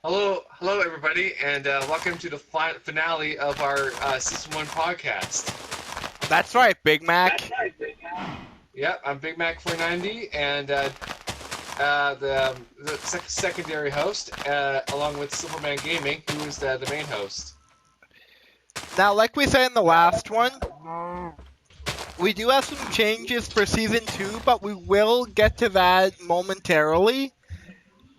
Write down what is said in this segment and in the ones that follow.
Hello, everybody, and welcome to the finale of our Season 1 podcast. That's right, Big Mac. Yeah, I'm Big Mac 490, and the secondary host, along with Superman Gaming, who is the main host. Now, like we said in the last one, we do have some changes for Season 2, but we will get to that momentarily.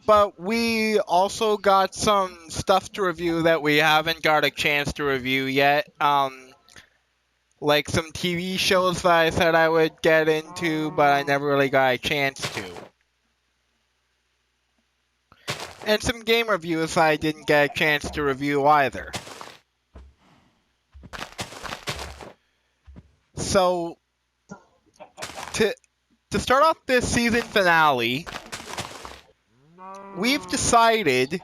But we also got some stuff to review that we haven't got a chance to review yet. Like some TV shows that I said I would get into, but I never really got a chance to. And some game reviews I didn't get a chance to review either. So, to start off this season finale, we've decided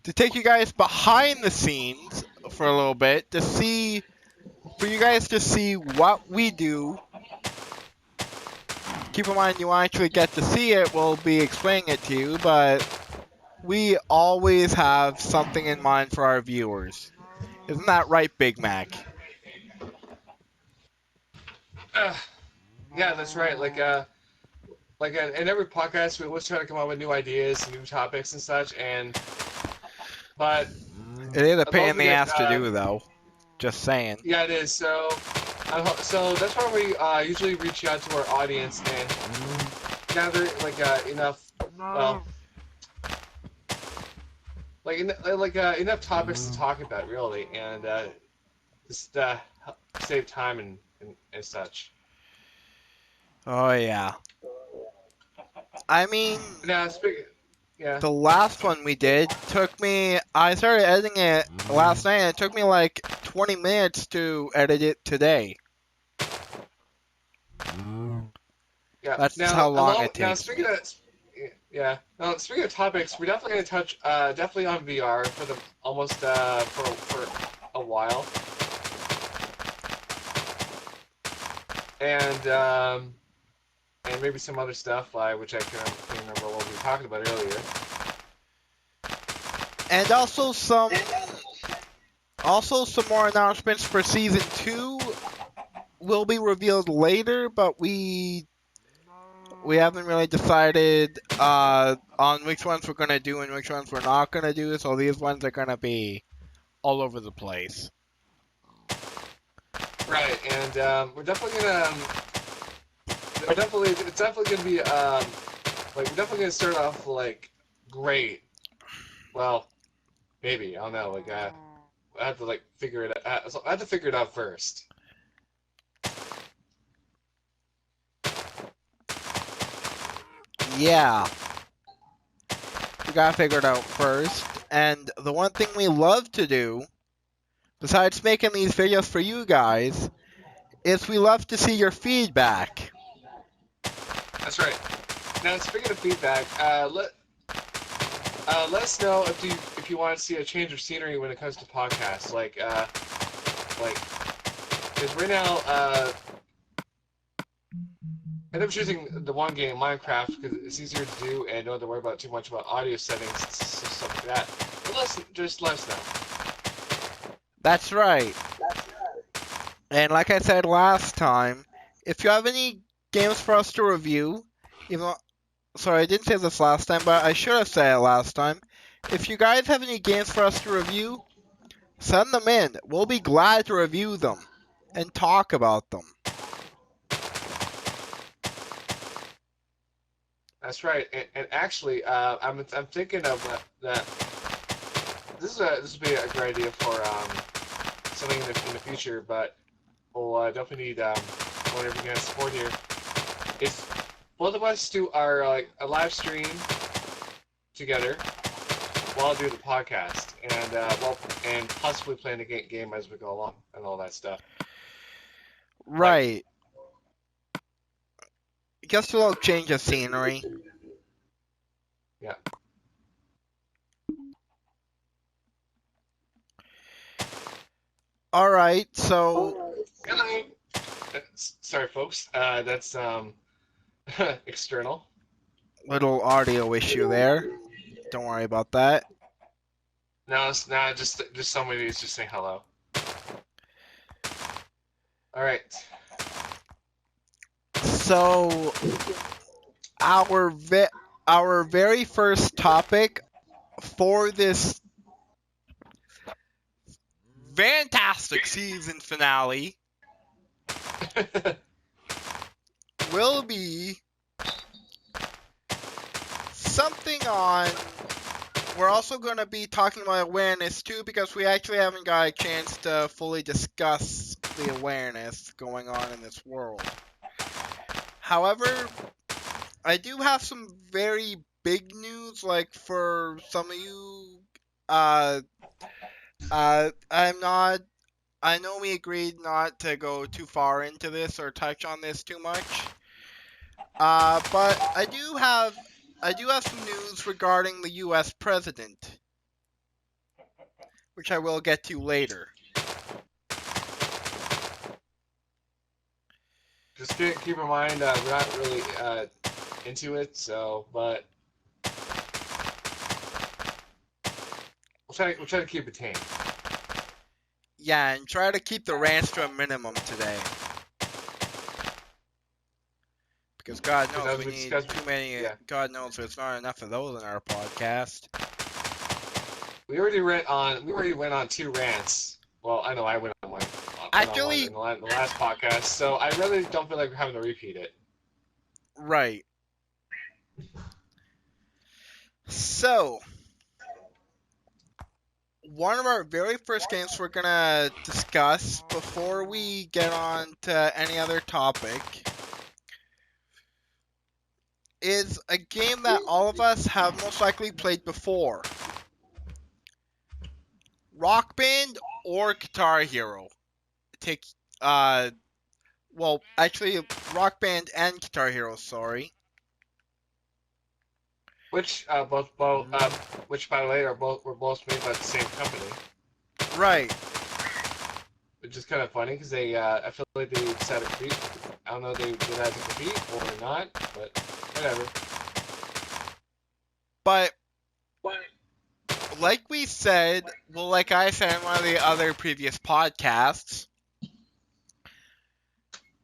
to take you guys behind the scenes for a little bit for you guys to see what we do. Keep in mind, you actually get to see it. We'll be explaining it to you, but we always have something in mind for our viewers. Isn't that right, Big Mac? Yeah, that's right. In every podcast, we always try to come up with new ideas, new topics, and such. But It is a as long pain as in we the get, ass to do, though. Just saying. yeah, it is. So that's why we usually reach out to our audience and gather enough, well, enough topics to talk about, really, and just save time and such. Oh, yeah. I mean, Now, yeah, the last one we did I started editing it last night, and it took me like 20 minutes to edit it today. yeah. That's how long it Now, takes. Now, speaking of topics, we're definitely going to touch definitely on VR for the almost for a while, and maybe some other stuff which I can't remember what we talked about earlier. And also some more announcements for season 2 will be revealed later, but we haven't really decided on which ones we're gonna do and which ones we're not gonna do. So these ones are gonna be all over the place. Right, and we're definitely gonna it's definitely gonna be we're definitely gonna start off like great. Well, maybe I don't know. I have to figure it out. So I have to figure it out first. Yeah. We gotta figure it out first. And the one thing we love to do, besides making these videos for you guys, is we love to see your feedback. That's right. Now, speaking of feedback, let us know if you want to see a change of scenery when it comes to podcasts. Because right now, I end up choosing the one game, Minecraft, because it's easier to do and don't have to worry about too much about audio settings and stuff like that. But just let us know. That's right. And like I said last time, if you have any games for us to review, sorry, I didn't say this last time, but I should have said it last time. If you guys have any games for us to review, send them in. We'll be glad to review them and talk about them. That's right. And actually, I'm thinking of that. This would be a great idea for something in the future, but we'll definitely need whatever we can support here. Is both of us do our a live stream together while doing the podcast, and possibly playing the game as we go along and all that stuff. Right. Just a little change of scenery. Yeah. Alright, so... Hello. Sorry, folks. That's external. Little audio issue there. Don't worry about that. No, it's not just somebody who's just saying hello. All right. So our very first topic for this fantastic season finale will be something on. We're also going to be talking about awareness too, because we actually haven't got a chance to fully discuss the awareness going on in this world. However, I do have some very big news, like for some of you. I know we agreed not to go too far into this or touch on this too much. But I do have some news regarding the U.S. president, which I will get to later. Just keep in mind, we're not really into it, so but we'll try to keep it tame. Yeah, and try to keep the rants to a minimum today. Because God knows we need too many. Yeah. God knows there's not enough of those in our podcast. We already went on 2 rants. Well, I know I went on one. Actually, in the last podcast, so I really don't feel like we're having to repeat it. Right. So, one of our very first games we're gonna discuss before we get on to any other topic is a game that all of us have most likely played before. Rock Band or Guitar Hero. Well, actually, Rock Band and Guitar Hero, sorry. Which which by the way were both made by the same company. Right. Which is kind of funny because they I feel like they decided to compete. I don't know if they decided to compete or not, but whatever. But like we said, well, like I said in one of the other previous podcasts,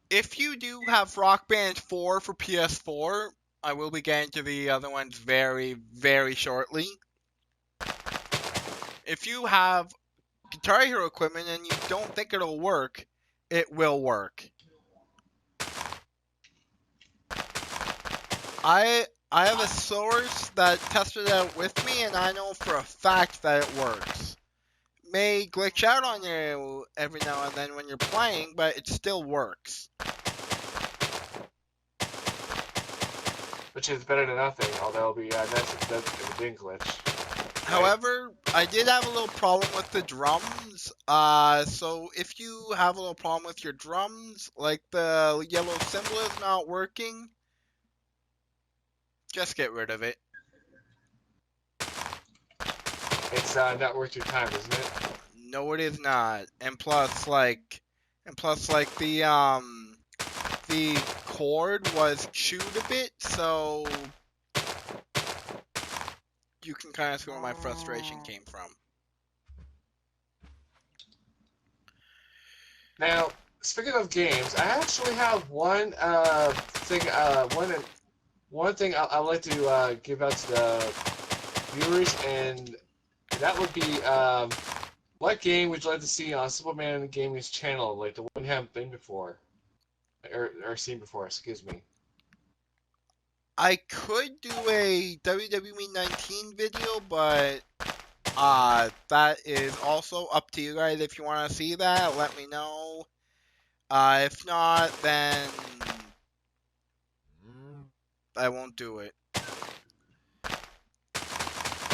if you do have Rock Band 4 for PS4, I will be getting to the other ones very, very shortly. If you have Guitar Hero equipment and you don't think it'll work, it will work. I have a source that tested it out with me, and I know for a fact that it works. It may glitch out on you every now and then when you're playing, but it still works. Which is better than nothing, although it'll be nice if it didn't glitch. However, I did have a little problem with the drums. So if you have a little problem with your drums, like the yellow symbol is not working, just get rid of it. It's not worth your time, isn't it? No, it is not. And plus, like the cord was chewed a bit, so you can kind of see where my frustration came from. Now, speaking of games, I actually have one thing I'd like to give out to the viewers, and that would be what game would you like to see on Superman Gaming's channel, like the one you haven't been before, or seen before? Excuse me. I could do a WWE 19 video, but that is also up to you guys. If you want to see that, let me know. If not, then I won't do it.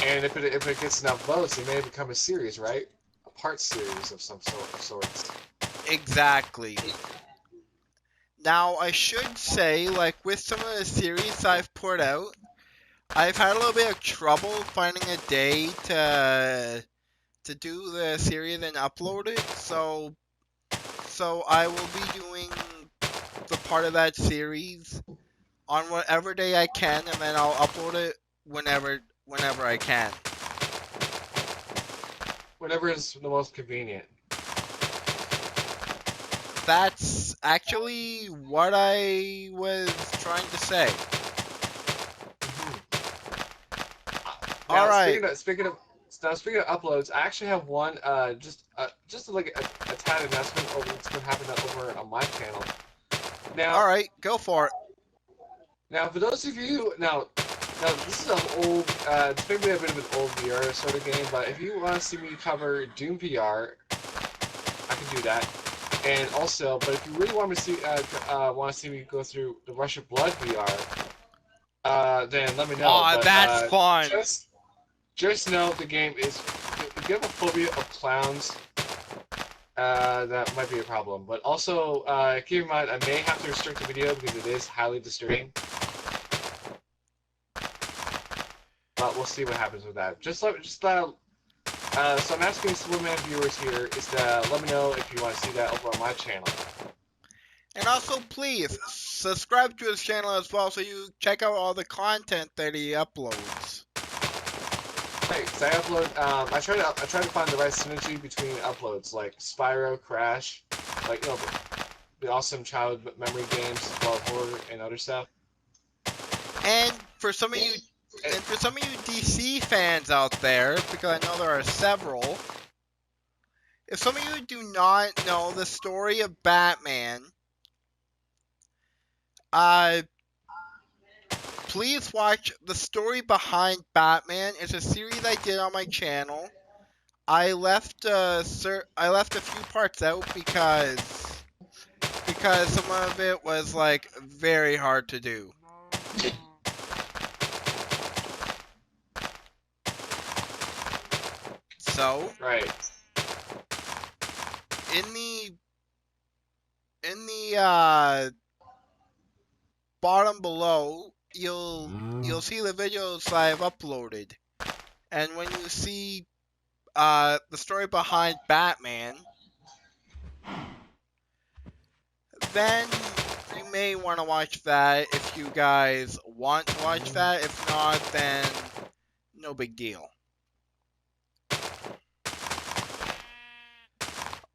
And if it gets enough votes, it may become a series, right? A part series of some sorts. Exactly. Now, I should say, like, with some of the series I've put out, I've had a little bit of trouble finding a day to do the series and upload it, so I will be doing the part of that series on whatever day I can, and then I'll upload it whenever whenever I can. Whatever is the most convenient. That's actually what I was trying to say. Now, Alright. speaking of uploads, I actually have one just like a tad announcement over what's been happening over on my channel. Now, Alright, go for it. now for those of you now this is an old it's maybe a bit of an old VR sort of game, but if you want to see me cover Doom VR, I can do that. And also, but if you really want to see me go through the Rush of Blood VR, then let me know. Aw, But that's fun. just know the game is, if you have a phobia of clowns, that might be a problem. But also, keep in mind, I may have to restrict the video because it is highly disturbing. But we'll see what happens with that. So I'm asking Superman viewers here is to let me know if you want to see that over on my channel. And also, please, subscribe to his channel as well so you check out all the content that he uploads. Right, so I upload, I try to find the right synergy between uploads, like Spyro, Crash, like, you know, the awesome childhood memory games, as well as horror and other stuff. And for some of you DC fans out there, because I know there are several, if some of you do not know the story of Batman, please watch The Story Behind Batman. It's a series I did on my channel. I left a few parts out because some of it was like very hard to do. So, Right. in the bottom below, you'll see the videos I've uploaded, and when you see the story behind Batman, then you may want to watch that if you guys want to watch that. If not, then no big deal.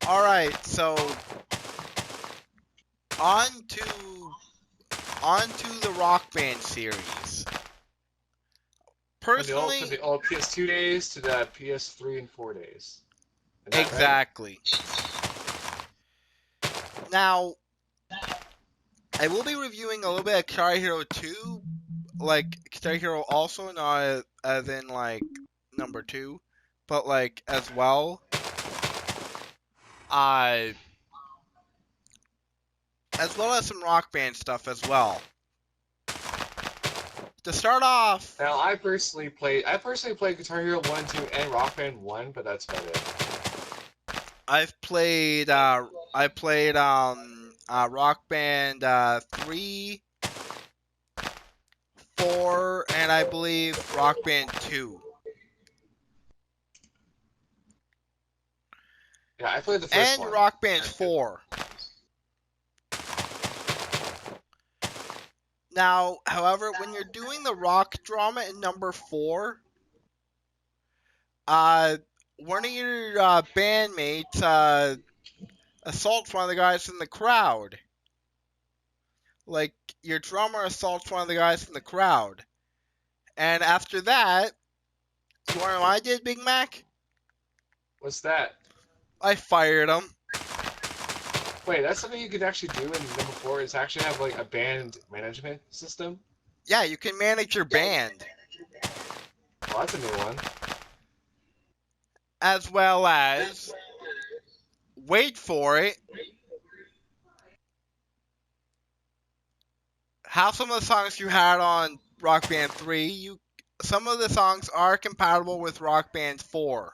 Alright, so on to the Rock Band series. Personally, From the old PS2 days to the PS3 and 4 days. exactly. Right? Now, I will be reviewing a little bit of Guitar Hero 2, like Guitar Hero also, not as in like number 2, but like as well. As well as some Rock Band stuff as well. To start off, Now, I personally played Guitar Hero 1, 2, and Rock Band 1, but that's about it. I've played Rock Band 3, 4, and I believe Rock Band 2. Yeah, I played the first one. And Rock Band 4. Now, however, when you're doing the rock drama in number 4, one of your bandmates assaults one of the guys in the crowd. Like, your drummer assaults one of the guys in the crowd. And after that, you wanna know what I did, Big Mac? What's that? I fired him. Wait, that's something you can actually do in number 4, is actually have like a band management system? Yeah, you can manage your band. Well, that's a new one. As well as, wait for it, how some of the songs you had on Rock Band 3, some of the songs are compatible with Rock Band 4.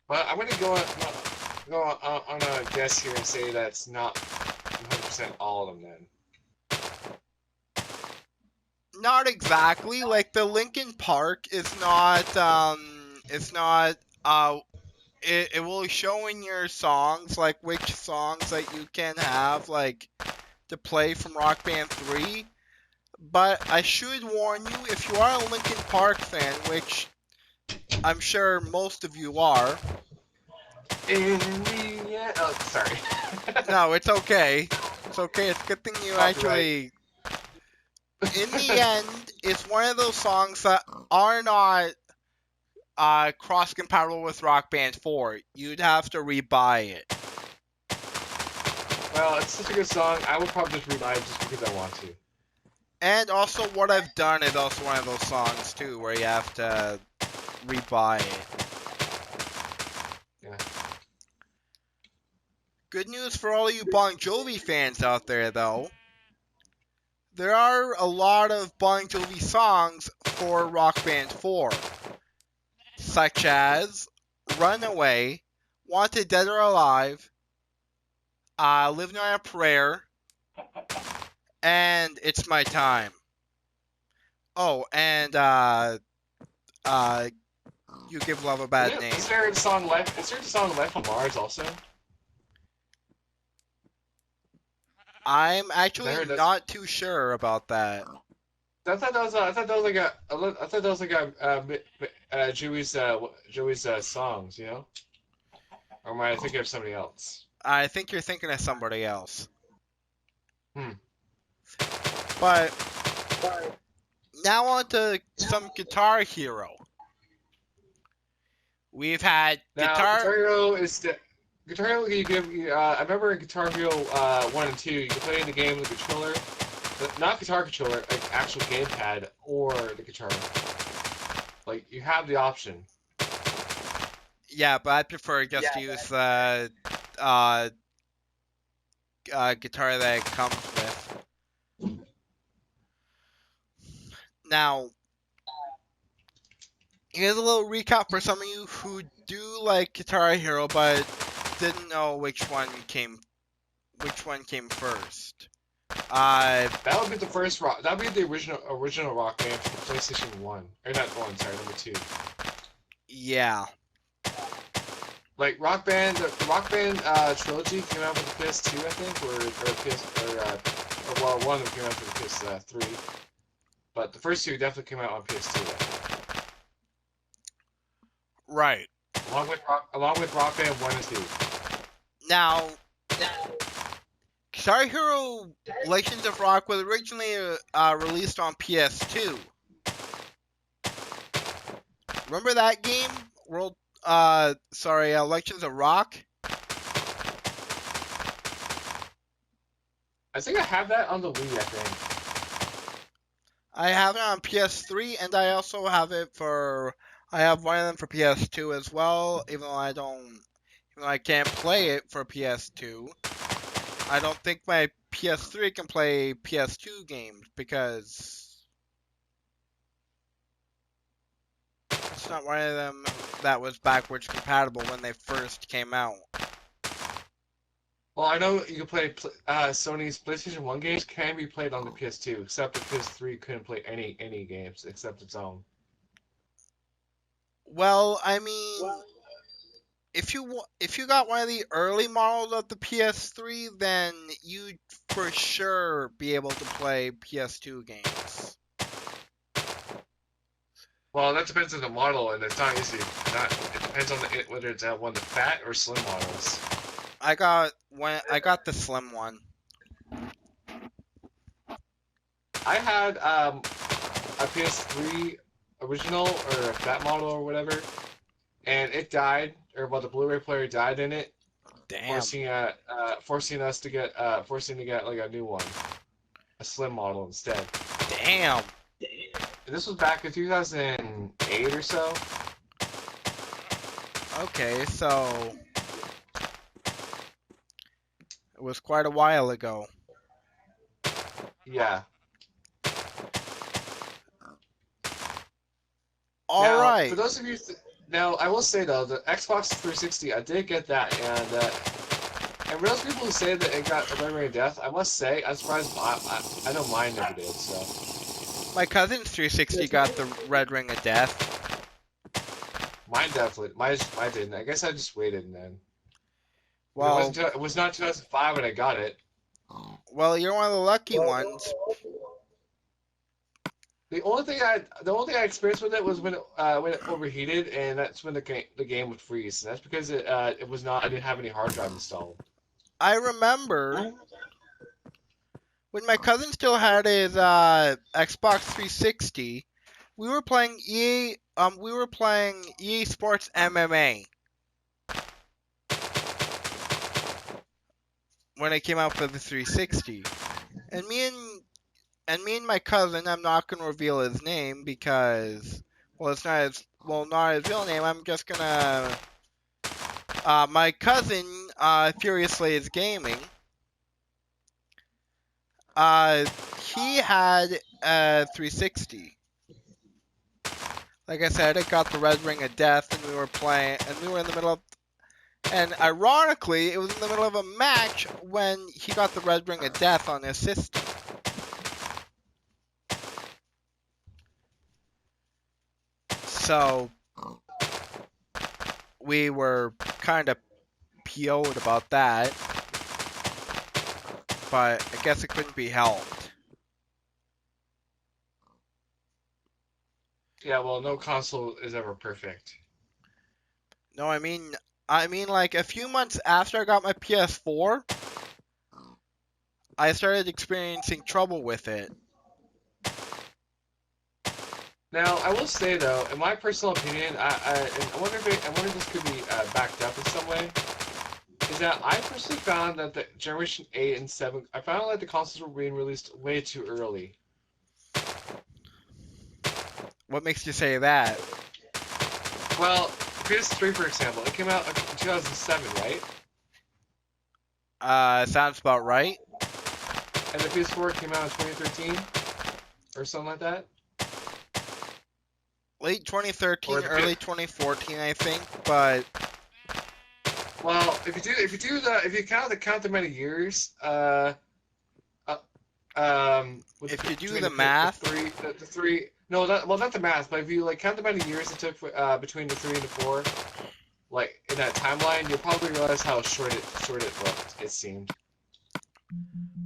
Well, I'm going to go on a guess here and say that's not 100% all of them then. Not exactly. Like, the Linkin Park is not, it will show in your songs, like, which songs that you can have, like, to play from Rock Band 3. But I should warn you, if you are a Linkin Park fan, which I'm sure most of you are. In the end, oh, sorry. No, it's okay. It's okay. It's a good thing you Copyright. actually. In the end, it's one of those songs that are not cross-compatible with Rock Band 4. You'd have to rebuy it. Well, it's such a good song. I would probably just rebuy it just because I want to. And also, What I've Done is also one of those songs too, where you have to rebuy it. Yeah. Good news for all you Bon Jovi fans out there, though. There are a lot of Bon Jovi songs for Rock Band 4, such as Runaway, Wanted Dead or Alive, Living on a Prayer, and It's My Time. Oh, and You Give Love a Bad Name. Is there a song Life? Is there a song Life on Mars also? I'm actually not too sure about that. I thought that was like Joey's songs, you know? Or am I thinking of somebody else? I think you're thinking of somebody else. Hmm. But now on to some Guitar Hero. We've had Guitar Hero is Guitar Hero. I remember in Guitar Hero 1 and 2, you could play in the game with a controller, not guitar controller, like actual gamepad or the guitar. Like you have the option. Yeah, but I prefer just to use the guitar that it comes with. Now, here's a little recap for some of you who do like Guitar Hero but didn't know which one came first. That would be the first rock. That would be the original Rock Band for PlayStation 1. Or not 1, sorry, number 2. Yeah. Like Rock Band, the Rock Band trilogy came out for the PS2, I think, or one of them came out for the PS3. But the first two definitely came out on PS2. Right. Along with Rock Band 1 and 2. Now, Guitar Hero Legends of Rock was originally released on PS2. Remember that game? Legends of Rock? I think I have that on the Wii, I think. I have it on PS3, and I also have it I have one of them for PS2 as well, even though I can't play it for PS2. I don't think my PS3 can play PS2 games because it's not one of them that was backwards compatible when they first came out. Well, I know you can play Sony's PlayStation 1 games can be played on the PS2, except the PS3 couldn't play any games except its own. Well, I mean, if you got one of the early models of the PS3, then you'd for sure be able to play PS2 games. Well, that depends on the model, and it's not easy. It depends on whether it's one of the fat or slim models. I got the slim one. I had a PS3 original or a fat model or whatever, and it died, or well, the Blu-ray player died in it. Damn. Forcing to get like a new one, a slim model instead. Damn. And this was back in 2008 or so. Okay, so it was quite a while ago. Yeah. All right. For those of you, now I will say though, the Xbox 360, I did get that, and for those people who say that it got a Red Ring of Death, I must say I'm surprised. I know mine never did. So my cousin's 360 got the Red Ring of Death. Mine definitely. Mine didn't. I guess I just waited and then. Well, it was not 2005 when I got it. Well, you're one of the lucky ones. The only thing I experienced with it was when it overheated, and that's when the game would freeze. And that's because it was not I didn't have any hard drive installed. I remember when my cousin still had his Xbox 360. We were playing EA Sports MMA when it came out for the 360, and me and my cousin. I'm not gonna reveal his name because, well, it's not his real name. I'm just gonna. My cousin, Furiously is Gaming. He had a 360. Like I said, it got the Red Ring of Death, and we were playing, and we were in the middle of. And ironically, it was in the middle of a match when he got the Red Ring of Death on his system. So we were kind of PO'd about that, but I guess it couldn't be helped. Yeah, well, no console is ever perfect. No, I mean like a few months after I got my PS4, I started experiencing trouble with it. Now, I will say though, in my personal opinion, I wonder if this could be backed up in some way. Is that I personally found that the Generation 8 and 7, I found like the consoles were being released way too early. What makes you say that? Well, PS3, for example, it came out in 2007, right? Sounds about right. And the PS4 came out in 2013, or something like that. Late 2013, Or the early 2014, I think. But well, if you count the many years, if you do the math, the three, no, not the math, but if you like count the amount of years it took between the 3 and the 4, like in that timeline, you'll probably realize how short it looked. It seemed.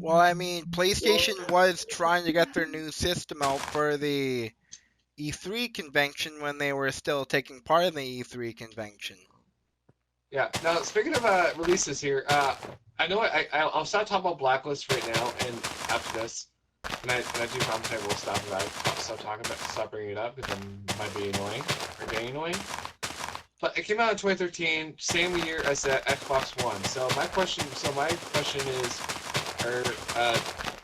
well, I mean, PlayStation was trying to get their new system out for the E3 convention when they were still taking part in the E3 convention. Yeah. Now, speaking of releases here, I know I'll stop talking about Blacklist right now, and after this, and I do promise I will stop bringing it up because it might be annoying or getting annoying. But it came out in 2013, same year as the Xbox One. So my question is,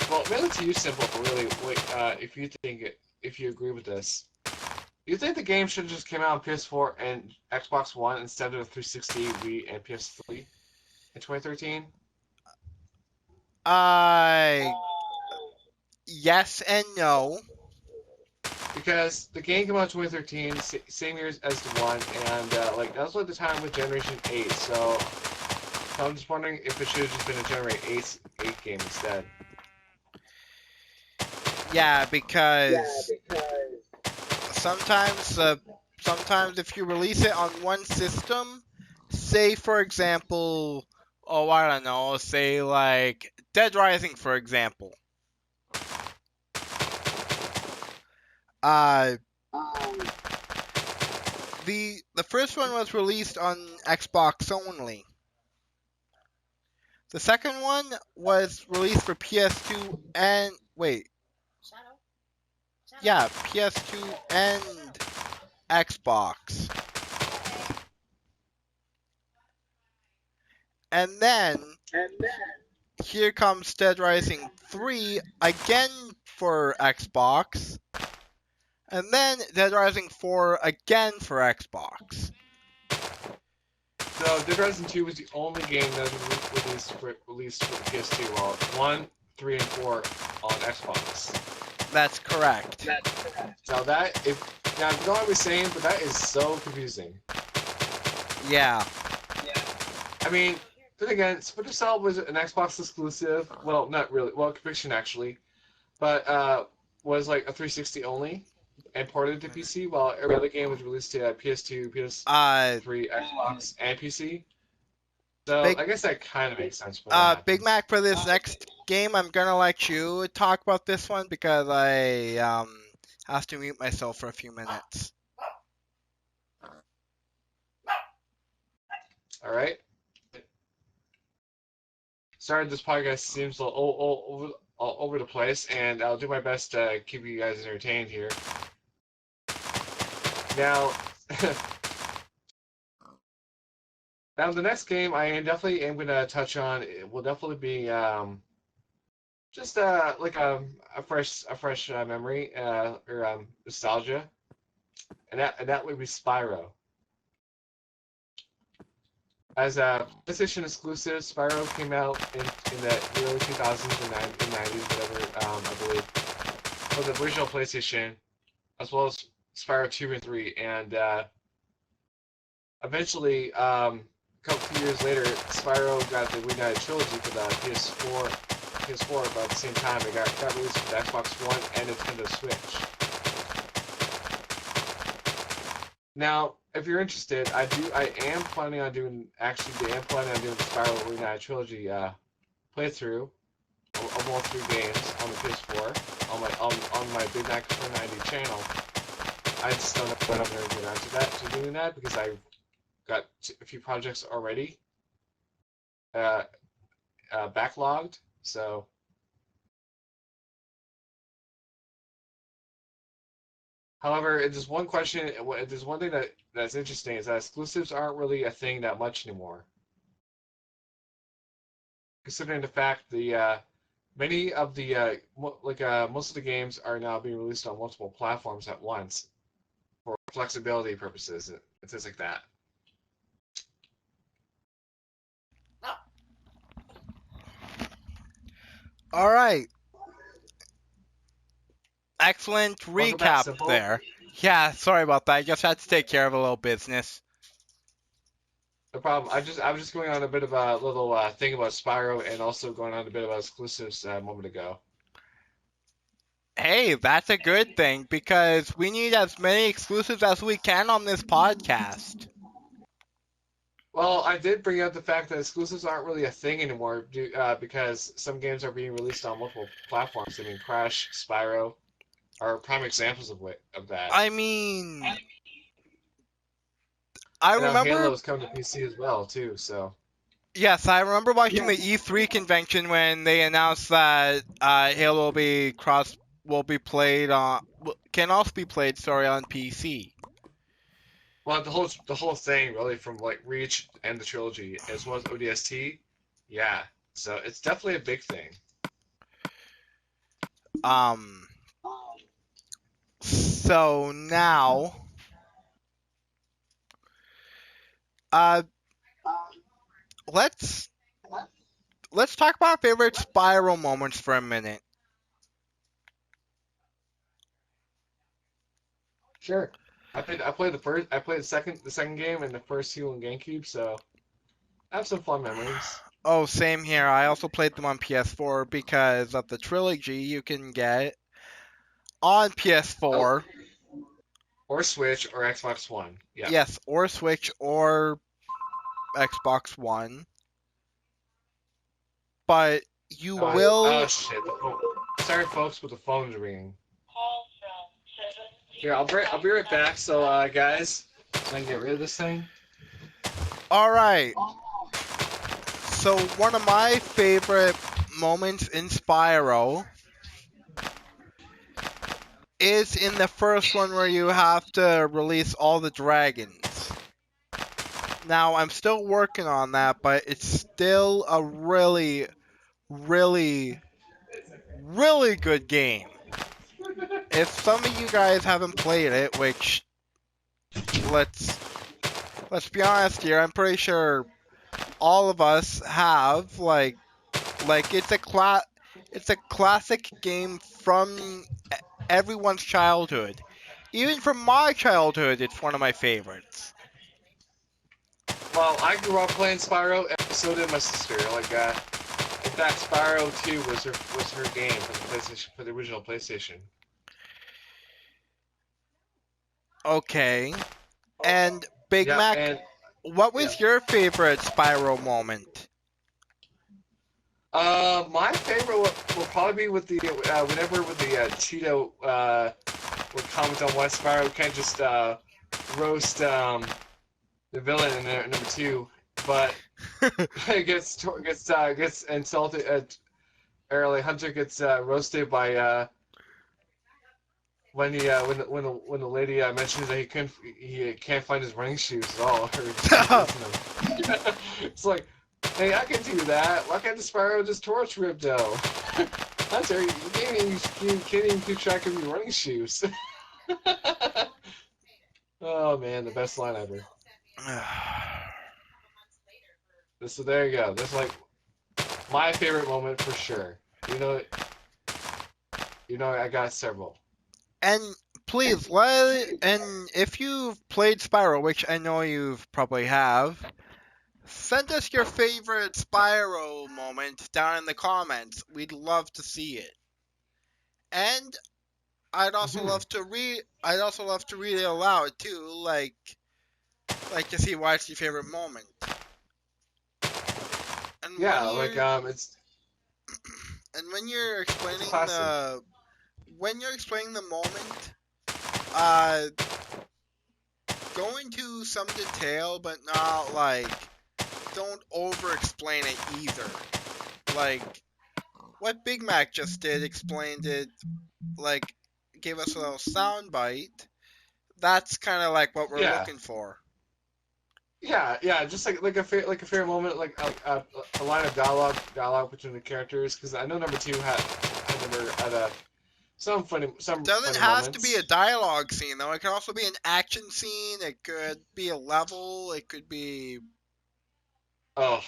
well, really to you, simple, really. If you agree with this. Do you think the game should have just came out on PS4 and Xbox One instead of 360, Wii, and PS3 in 2013? Yes and no. Because the game came out in 2013, same year as the one, and like that was like the time with Generation 8. So I'm just wondering if it should have just been a Generation 8 game instead. Yeah, because sometimes if you release it on one system, say for example, oh, I don't know, say like Dead Rising, for example. The first one was released on Xbox only. The second one was released for PS2 and yeah, PS2 and Xbox. And then here comes Dead Rising 3 again for Xbox. And then Dead Rising 4 again for Xbox. No, Dead Rising 2 was the only game that was released for the PS2, while 1, 3, and 4 on Xbox. That's correct. Now you know what I was saying, but that is so confusing. Yeah. I mean, then again, Splinter Cell was an Xbox exclusive. Well, not really. Well, Conviction actually, but was like a 360 only and ported to PC, while every other game was released to PS2, PS3, Xbox, and PC. So I guess that kind of makes sense. Big Mac, for this next game, I'm gonna let you talk about this one because I Have to mute myself for a few minutes. All right. Sorry, this podcast seems all over the place, and I'll do my best to keep you guys entertained here. Now, now the next game I definitely am going to touch on will definitely be just like a fresh memory or nostalgia, and that would be Spyro. As a PlayStation exclusive, Spyro came out in the early 2000s or 90s, whatever, I believe, for the original PlayStation, as well as Spyro 2 and 3. And eventually, a couple years later, Spyro got the Reunited Trilogy for the PS4, but at the same time, it got released for the Xbox One and Nintendo Switch. Now, if you're interested, I am planning on doing the Spyro Reunited Trilogy playthrough of all 3 games on the PS4 on my Big Mac 490 channel. I just don't know when I'm going to get around to doing that because I've got a few projects already backlogged. So. However, there's one question. There's one thing that's interesting is that exclusives aren't really a thing that much anymore. Considering the fact many of the most of the games are now being released on multiple platforms at once for flexibility purposes and things like that. All right. Excellent recap there. Yeah, sorry about that. I just had to take care of a little business. No problem. I was just going on a bit of a little thing about Spyro and also going on a bit about exclusives a moment ago. Hey, that's a good thing because we need as many exclusives as we can on this podcast. Well, I did bring up the fact that exclusives aren't really a thing anymore because some games are being released on multiple platforms. I mean, Crash, Spyro are prime examples of that. I mean, I And now remember. Halo's come to PC as well too. So. Yes, I remember watching the E3 convention when they announced that Halo can also be played, on PC. Well, the whole thing really from like Reach and the trilogy as well as ODST, yeah. So it's definitely a big thing. So now, let's talk about our favorite Spyro moments for a minute. Sure. I played the second game and the first two on GameCube, so I have some fun memories. Oh, same here. I also played them on PS4 because of the trilogy you can get on PS4. Or Switch or Xbox One. Yeah. Yes, or Switch or Xbox One. But you will. Oh shit! Sorry, folks, but the phone's ringing. Here, I'll be right back. So, guys, can I get rid of this thing? All right. So one of my favorite moments in Spyro is in the first one where you have to release all the dragons. Now, I'm still working on that, but it's still a really, really, really good game. If some of you guys haven't played it, which let's be honest here, I'm pretty sure all of us have, like it's a classic game from everyone's childhood. Even from my childhood, it's one of my favorites. Well, I grew up playing Spyro, and so did my sister. Like, in fact, Spyro 2 was her game for the original PlayStation. Okay. And Big Mac, what was your favorite Spyro moment? My favorite will probably be with the whenever with the Cheeto will comment on why Spyro can't just roast the villain in number 2, but gets insulted. Or like Hunter gets roasted by when the lady mentions that he can't find his running shoes at all, or he's missing them. It's like, hey, I can do that. Why can't the Spyro just torch Ribdo? Hunter, you can't even keep track of your running shoes. Oh man, the best line ever. So there you go. That's like my favorite moment for sure. I got several. And please, and if you've played Spyro, which I know you probably have, send us your favorite Spyro moment down in the comments. We'd love to see it. And I'd also love to read. I'd also love to read it aloud too, like to see what's your favorite moment. And Yeah, like it's. And when you're explaining the moment, go into some detail, but not like, don't over-explain it either. Like what Big Mac just did, explained it, like gave us a little sound bite. That's kind of like what we're looking for. Yeah, just like a fair moment, like a line of dialogue between the characters. Because I know number 2 had some funny Doesn't funny have moments. to be a dialogue scene though. It could also be an action scene. It could be a level. It could be. Oh,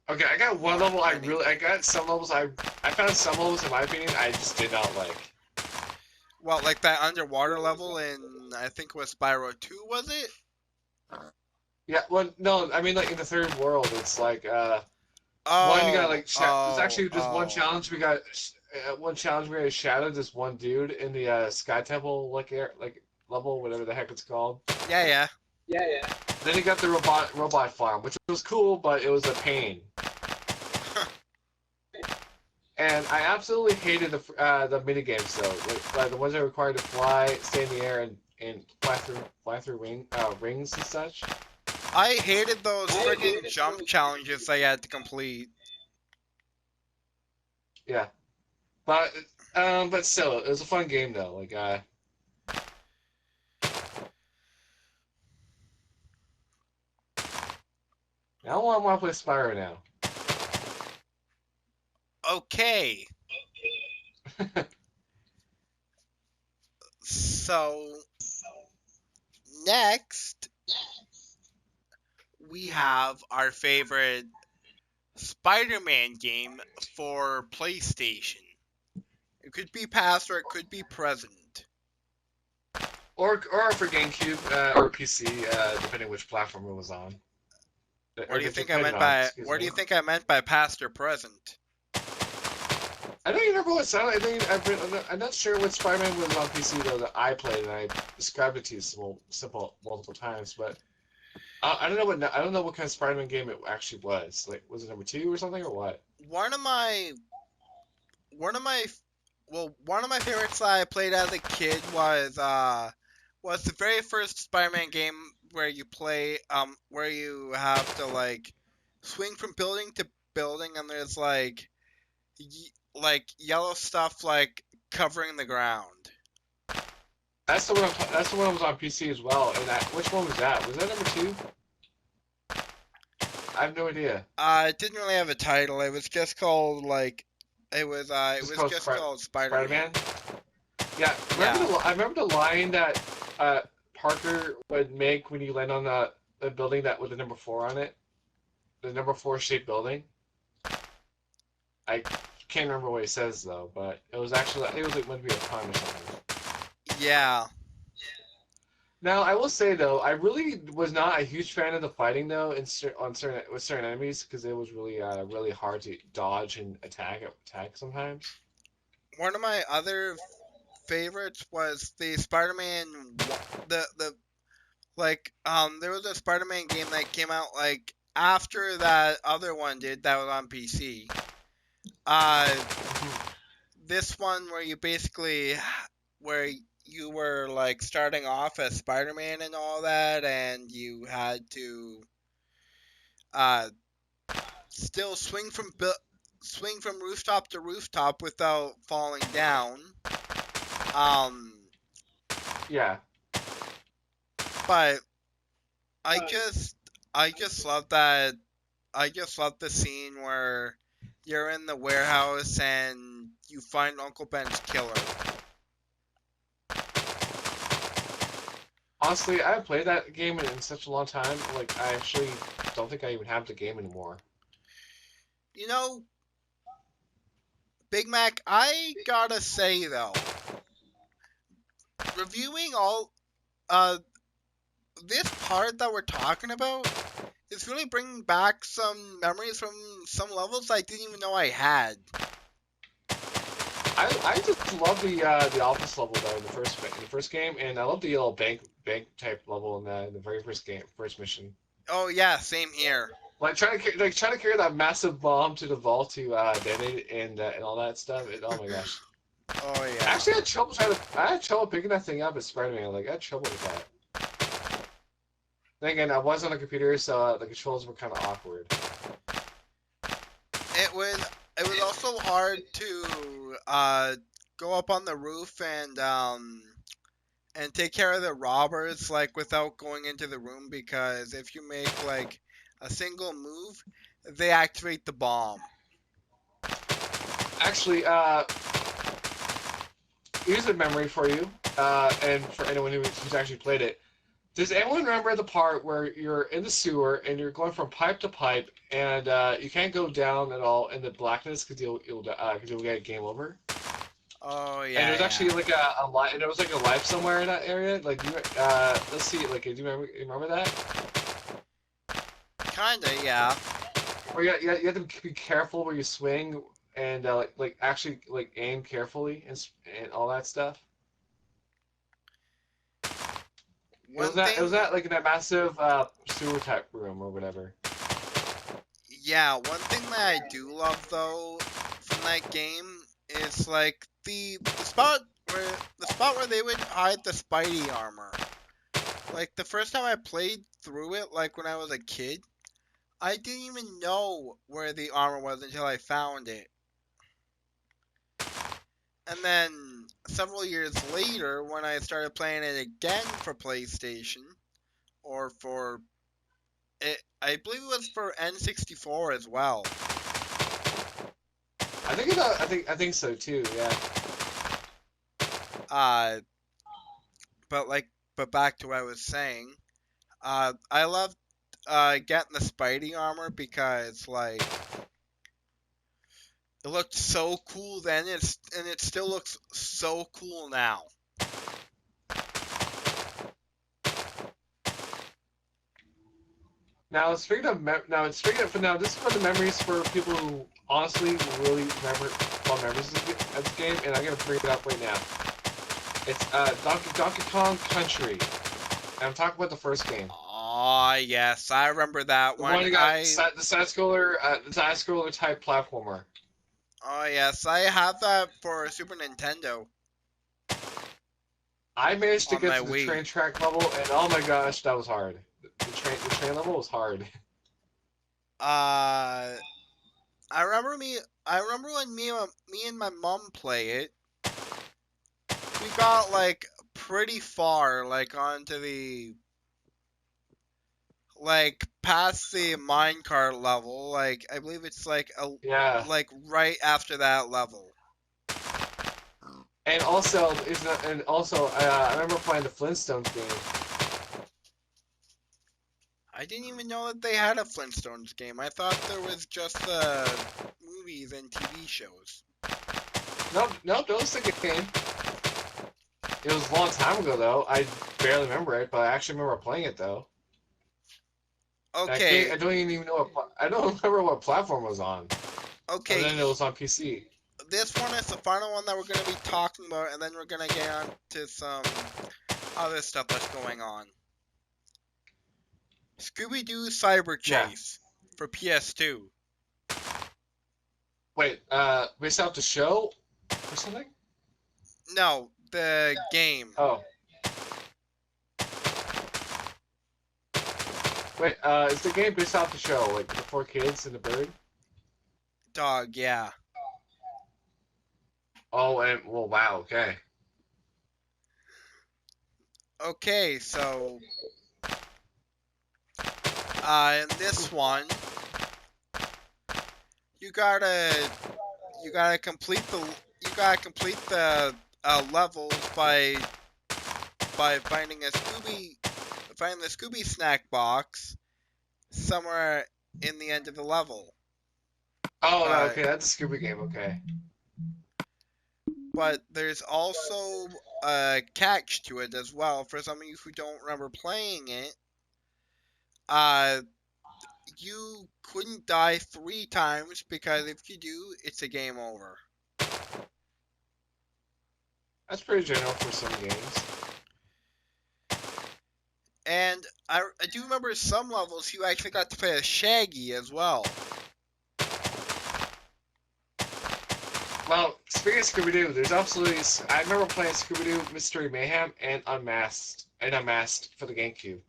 okay. I got one level. I got some levels. I found some levels in my opinion I just did not like. Well, like that underwater level in, I think it was Spyro 2, was it? Yeah, well, no, I mean, like, in the third world, it's like, one, you got, like, there's actually just one challenge, we got, shadowed this one dude in the, Sky Temple, like, level, whatever the heck it's called. Yeah. Then you got the robot farm, which was cool, but it was a pain. And I absolutely hated the minigames, though, like the ones that required to fly, stay in the air, and fly through rings and such. I hated those freaking jump challenges I had to complete. Yeah, but still, it was a fun game though. Like now I want to play Spyro now. Okay. So next we have our favorite Spider-Man game for PlayStation. It could be past or it could be present. Or for GameCube or PC, depending which platform it was on. What do you think I meant by past or present? I don't even remember what sound. I'm not sure what Spider-Man was on PC though that I played, and I described it to you simple multiple times. But I don't know what kind of Spider-Man game it actually was. Like, was it number 2 or something or what? One of my favorites I played as a kid was the very first Spider-Man game where you play where you have to like swing from building to building, and there's like yellow stuff like covering the ground. That's the one that was on PC as well. And which one was that? Was that number 2? I have no idea. It didn't really have a title. It was just called like called Spider-Man. Yeah, I remember the line that Parker would make when you land on the building that with the number 4 on it. The number 4 shaped building. I can't remember what he says though, but it was actually, I think it was like meant to be a pun or something. Yeah. Now I will say though, I really was not a huge fan of the fighting though with certain enemies, because it was really really hard to dodge and attack sometimes. One of my other favorites was the Spider-Man there was a Spider-Man game that came out like after that other one did that was on PC. This one where you you were like starting off as Spider-Man and all that, and you had to uh still swing from rooftop to rooftop without falling down. Um, Yeah. but I just I just love that. I just love the scene where you're in the warehouse and you find Uncle Ben's killer. Honestly, I haven't played that game in such a long time. Like, I actually don't think I even have the game anymore. You know, Big Mac, I gotta say though, reviewing all this part that we're talking about is really bringing back some memories from some levels I didn't even know I had. I just love the office level though in the first game, and I love the little bank type level in the very first mission. Oh yeah, same here. Like trying to carry that massive bomb to the vault to detonate it and all that stuff. Oh my gosh! Oh I yeah. actually had trouble I had trouble picking that thing up as Spider-Man. Like I had trouble with that. Then again, I was on a computer, so the controls were kind of awkward. It was it was also hard to go up on the roof and take care of the robbers like without going into the room, because if you make like a single move, they activate the bomb. Actually, here's a memory for you, and for anyone who's actually played it. Does anyone remember the part where you're in the sewer and you're going from pipe to pipe and you can't go down at all in the blackness because you'll get game over? Oh And yeah, there's yeah. actually like a life, and there was like a life somewhere in that area. Like, let's see, like, do you remember that? Kinda, yeah. Where you have to be careful where you swing and like actually like aim carefully and all that stuff. One It was thing, that like in that massive sewer type room or whatever. yeah, one thing that I do love though from that game is like the spot where they would hide the Spidey armor. Like the first time I played through it, like when I was a kid, I didn't even know where the armor was until I found it. And then several years later, when I started playing it again for PlayStation, or for it, I believe it was for N64 as well. I think so too. Yeah. Uh, but like, but back to what I was saying. I loved getting the Spidey armor because like it looked so cool then, and it still looks so cool now. Now this is for the memories for people who honestly really remember fond memories of this game, and I'm gonna bring it up right now. It's Donkey Kong Country. And I'm talking about the first game. Oh yes, I remember that The one. one you got the side scroller type platformer. Oh yes, I have that for Super Nintendo I managed to on get my to the Wii. train track level, and oh my gosh, that was hard. The train level was hard. Uh, I remember me. I remember when me and my mom play it. We got like pretty far, like onto the like past the minecart level. Like I believe it's like a Yeah, like right after that level. and also I remember playing the Flintstones game. I didn't even know that they had a Flintstones game. I thought there was just movies and TV shows. No, those the game. It was a long time ago though. I barely remember it, but I actually remember playing it though. And I can't. Okay, I don't even know I don't remember what platform it was on. Other okay. than it was on PC. This one is the final one that we're gonna be talking about, and then we're gonna get on to some other stuff that's going on. Scooby-Doo Cyber Yeah. Chase for PS2. Wait. Based off the show or something? No, the game. Oh. Wait, is the game based off the show, like the four kids and the bird? Dog, yeah. Oh, and well, wow, okay. Okay, so in this one, you gotta complete the levels by finding the Scooby snack box somewhere in the end of the level. Oh, But okay, that's a Scooby game, okay. but there's also a catch to it as well. For some of you who don't remember playing it, you couldn't die 3 times because if you do, it's a game over. That's pretty general for some games. And I do remember some levels you actually got to play as Shaggy as well. Well, speaking of Scooby-Doo, there's absolutely... I remember playing Scooby-Doo Mystery Mayhem and Unmasked for the GameCube.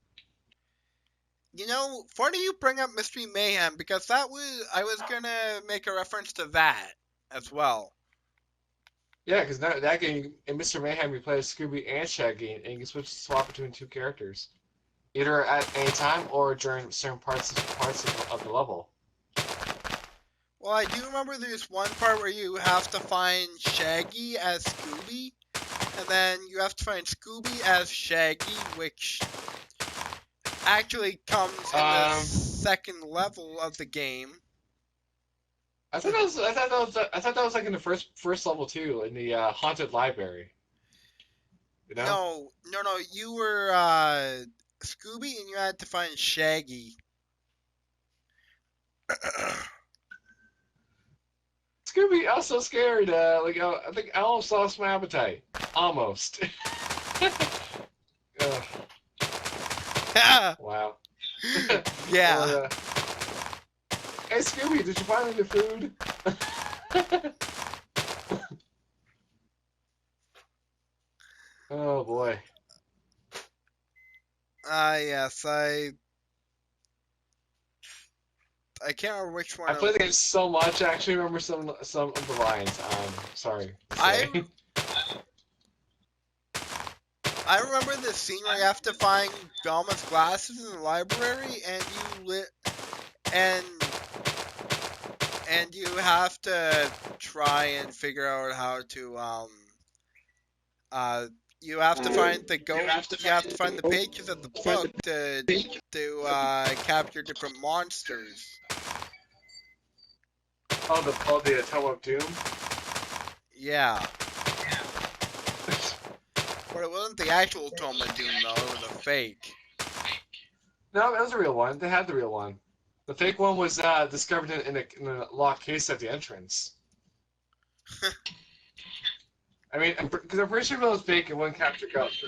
You know, funny you bring up Mystery Mayhem because I was gonna make a reference to that as well. Yeah, because that game, in Mystery Mayhem, you play as Scooby and Shaggy, and you can swap between two characters. Either at any time or during certain parts of the level. Well, I do remember there's one part where you have to find Shaggy as Scooby, and then you have to find Scooby as Shaggy, which actually comes in the second level of the game. I thought that was like in the first level too, in the haunted library. You know? No, you were Scooby and you had to find Shaggy. Scooby, I was so scared. I think I almost lost my appetite. Almost. Ugh, wow. Yeah. Well, hey Scooby, did you find any food? Oh boy. Yes, I can't remember which one. I played the game so much. I actually remember some of the lines. Sorry. To say. I remember the scene where you have to find Velma's glasses in the library, and you have to try and figure out how to you have to find the pages of the book to capture different monsters. The Tome of Doom. Yeah. But it wasn't the actual Tome of Doom though, it was a fake. No, it was a real one. They had the real one. The fake one was discovered in a locked case at the entrance. I mean, because I'm pretty sure it was fake and wouldn't capture ghosts.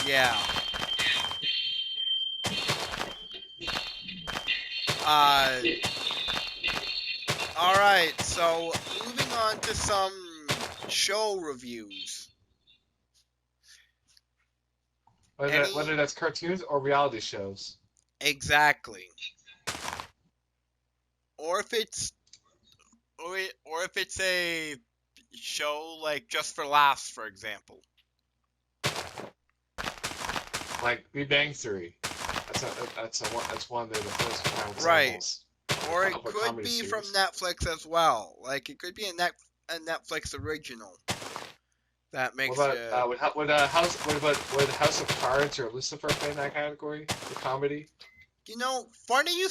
Yeah. Alright, so moving on to some show reviews. Whether that's cartoons or reality shows. Exactly. Or if it's a show like Just for Laughs, for example. Like Big Bang Theory. That's one of the first examples. Right. Or it of a could comedy be series. from Netflix as well. Like it could be a Netflix original. That makes what about would House of Cards or Lucifer fit in that category for comedy? You know, funny you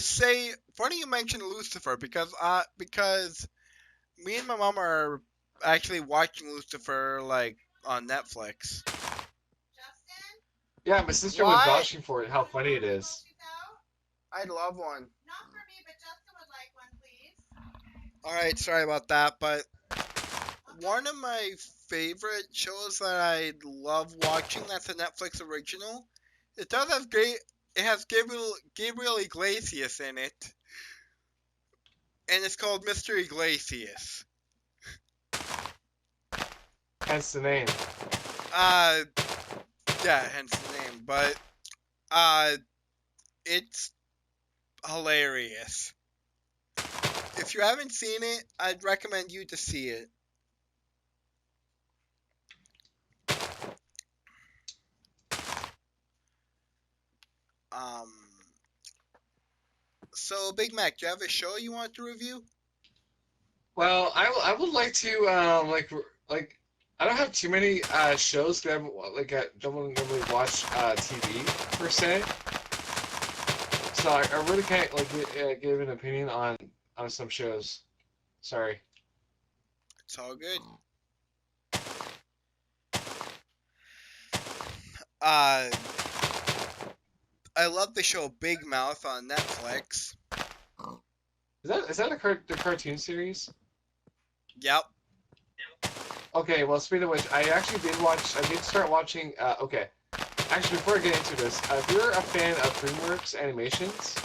mentioned Lucifer because me and my mom are actually watching Lucifer like on Netflix. Yeah, my sister was vouching for it. How funny it is. I'd love one. Not for me, but Justin would like one, please. All right, sorry about that, but one of my favorite shows that I love watching that's a Netflix original. It has Gabriel Iglesias in it, and it's called Mr. Iglesias. Hence the name. Yeah, hence the name. But it's hilarious. If you haven't seen it, I'd recommend you to see it. Um. So, Big Mac, do you have a show you want to review? Well, I would like to like I don't have too many shows that don't normally watch TV per se. So I really can't like give an opinion on some shows. Sorry. It's all good. Uh, I love the show Big Mouth on Netflix. Is that the cartoon series? Yep. Okay, well, speaking of which, I did start watching, okay. Actually, before I get into this, if you're a fan of DreamWorks animations,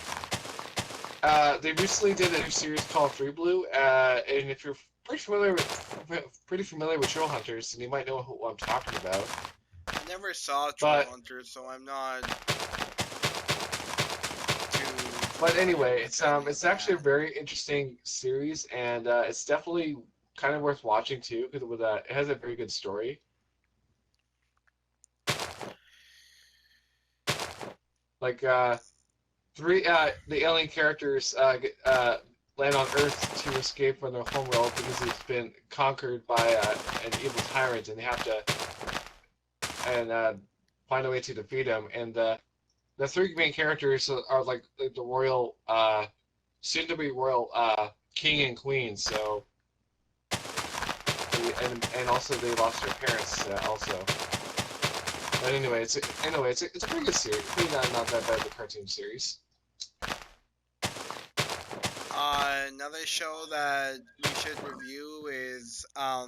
they recently did a new series called Free Blue, and if you're pretty familiar with Troll Hunters, then you might know what I'm talking about. I never saw Troll But, Hunter, so I'm not but anyway, too it's actually a very interesting series, and it's definitely kind of worth watching too, because it has a very good story. Like, the alien characters land on Earth to escape from their homeworld because it's been conquered by an evil tyrant, and they have to find a way to defeat him. And the three main characters are like the royal, soon-to-be royal king and queen. So, and also they lost their parents also. But anyway, it's a pretty good series. Pretty not that bad of a cartoon series. Another show that we should review is a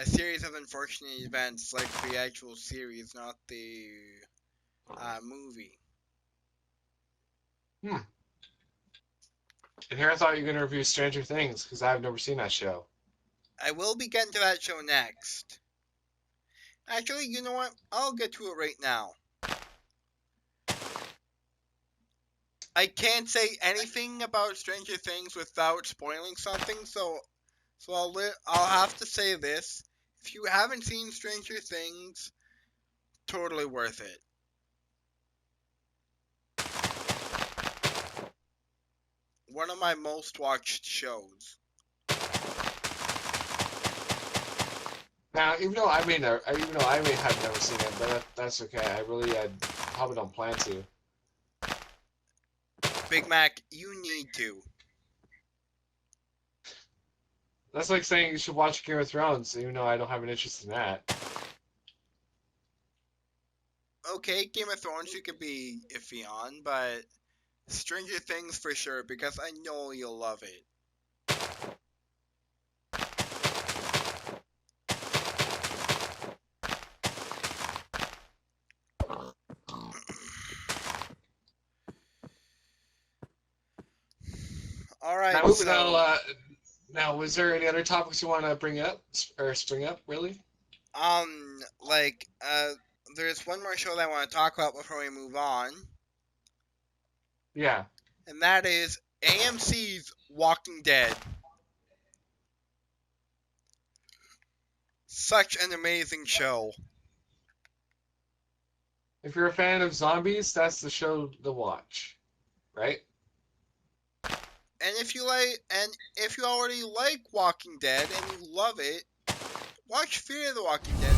series of unfortunate events, like the actual series, not the movie. Hmm. And here I thought you were going to review Stranger Things, because I've never seen that show. I will be getting to that show next. Actually, you know what? I'll get to it right now. I can't say anything about Stranger Things without spoiling something, so I'll have to say this. If you haven't seen Stranger Things, totally worth it. One of my most watched shows. Now, even though I may have never seen it, but that's okay. I probably don't plan to. Big Mac, you need to. That's like saying you should watch Game of Thrones, even though I don't have an interest in that. Okay, Game of Thrones you could be iffy on, but Stranger Things for sure, because I know you'll love it. Alright, Now, was there any other topics you want to bring up, or spring up, really? there's one more show that I want to talk about before we move on, Yeah. and that is AMC's Walking Dead. Such an amazing show. If you're a fan of zombies, that's the show to watch, right? And if you already like Walking Dead and you love it, watch Fear the Walking Dead.